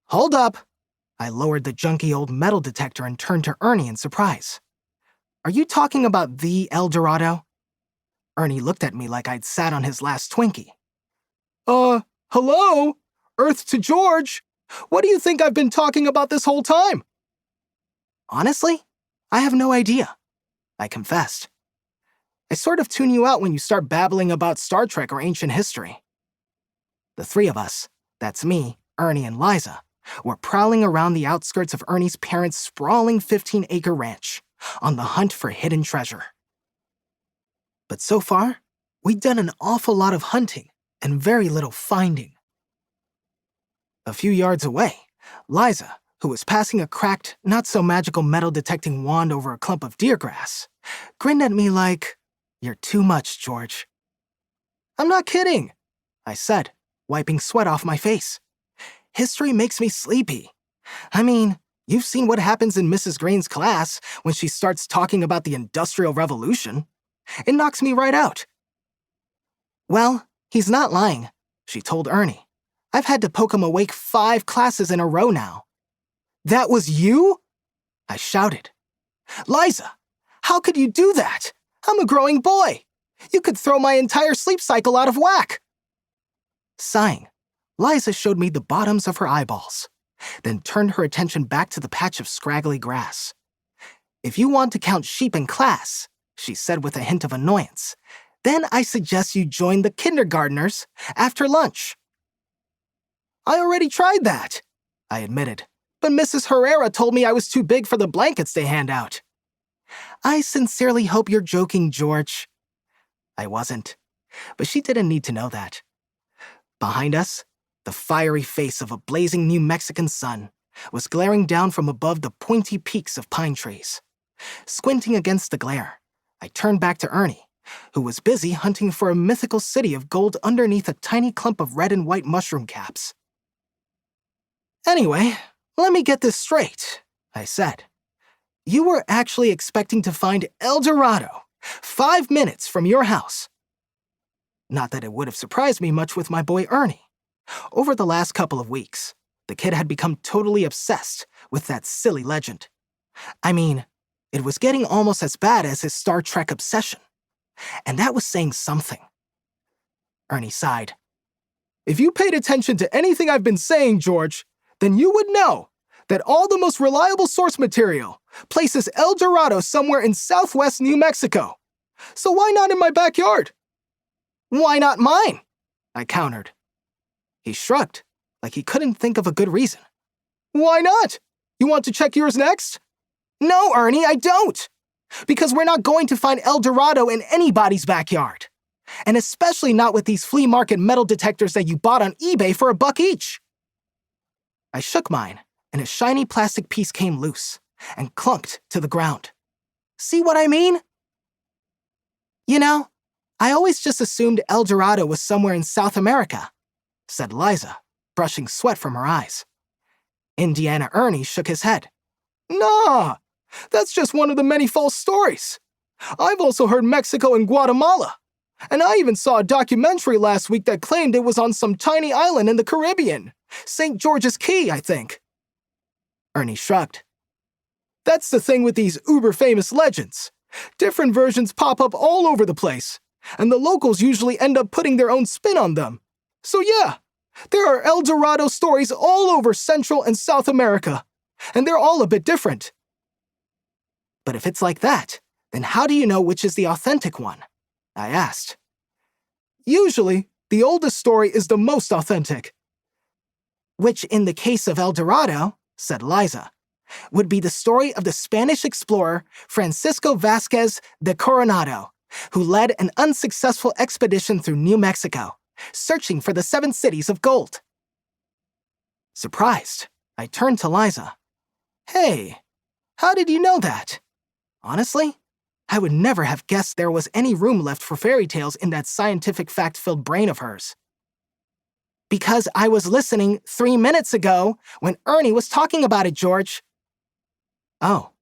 Hold up. I lowered the junky old metal detector and turned to Ernie in surprise. Are you talking about the El Dorado? Ernie looked at me like I'd sat on his last Twinkie. Hello? Earth to George? What do you think I've been talking about this whole time? Honestly, I have no idea, I confessed. I sort of tune you out when you start babbling about Star Trek or ancient history. The three of us, that's me, Ernie, and Liza, were prowling around the outskirts of Ernie's parents' sprawling 15-acre ranch, on the hunt for hidden treasure. But so far, we'd done an awful lot of hunting and very little finding. A few yards away, Liza, who was passing a cracked, not-so-magical metal-detecting wand over a clump of deer grass, grinned at me like, "You're too much, George." "I'm not kidding," I said, wiping sweat off my face. "History makes me sleepy. I mean, you've seen what happens in Mrs. Green's class when she starts talking about the Industrial Revolution. It knocks me right out." "Well, he's not lying," she told Ernie. "I've had to poke him awake 5 classes in a row now." "That was you?" I shouted. "Liza, how could you do that? I'm a growing boy. You could throw my entire sleep cycle out of whack." Sighing, Liza showed me the bottoms of her eyeballs, then turned her attention back to the patch of scraggly grass. "If you want to count sheep in class," she said with a hint of annoyance, "then I suggest you join the kindergartners after lunch." "I already tried that," I admitted, "but Mrs. Herrera told me I was too big for the blankets they hand out." "I sincerely hope you're joking, George." I wasn't, but she didn't need to know that. Behind us, the fiery face of a blazing New Mexican sun was glaring down from above the pointy peaks of pine trees. Squinting against the glare, I turned back to Ernie, who was busy hunting for a mythical city of gold underneath a tiny clump of red and white mushroom caps. "Anyway, let me get this straight," I said. "You were actually expecting to find El Dorado 5 minutes from your house." Not that it would have surprised me much with my boy Ernie. Over the last couple of weeks, the kid had become totally obsessed with that silly legend. I mean, it was getting almost as bad as his Star Trek obsession. And that was saying something. Ernie sighed. "If you paid attention to anything I've been saying, George, then you would know that all the most reliable source material places El Dorado somewhere in southwest New Mexico. So why not in my backyard?" "Why not mine?" I countered. He shrugged, like he couldn't think of a good reason. "Why not? You want to check yours next?" "No, Ernie, I don't. Because we're not going to find El Dorado in anybody's backyard. And especially not with these flea market metal detectors that you bought on eBay for $1 each." I shook mine, and a shiny plastic piece came loose and clunked to the ground. "See what I mean?" "You know, I always just assumed El Dorado was somewhere in South America," said Liza, brushing sweat from her eyes. Indiana Ernie shook his head. "Nah, that's just one of the many false stories. I've also heard Mexico and Guatemala. And I even saw a documentary last week that claimed it was on some tiny island in the Caribbean. St. George's Key, I think." Ernie shrugged. "That's the thing with these uber-famous legends. Different versions pop up all over the place, and the locals usually end up putting their own spin on them. So yeah, there are El Dorado stories all over Central and South America, and they're all a bit different." "But if it's like that, then how do you know which is the authentic one?" I asked. "Usually, the oldest story is the most authentic." "Which, in the case of El Dorado," said Liza, "would be the story of the Spanish explorer Francisco Vázquez de Coronado, who led an unsuccessful expedition through New Mexico, searching for the 7 cities of gold." Surprised, I turned to Liza. "Hey, how did you know that? Honestly, I would never have guessed there was any room left for fairy tales in that scientific fact-filled brain of hers." "Because I was listening 3 minutes ago when Ernie was talking about it, George." "Oh,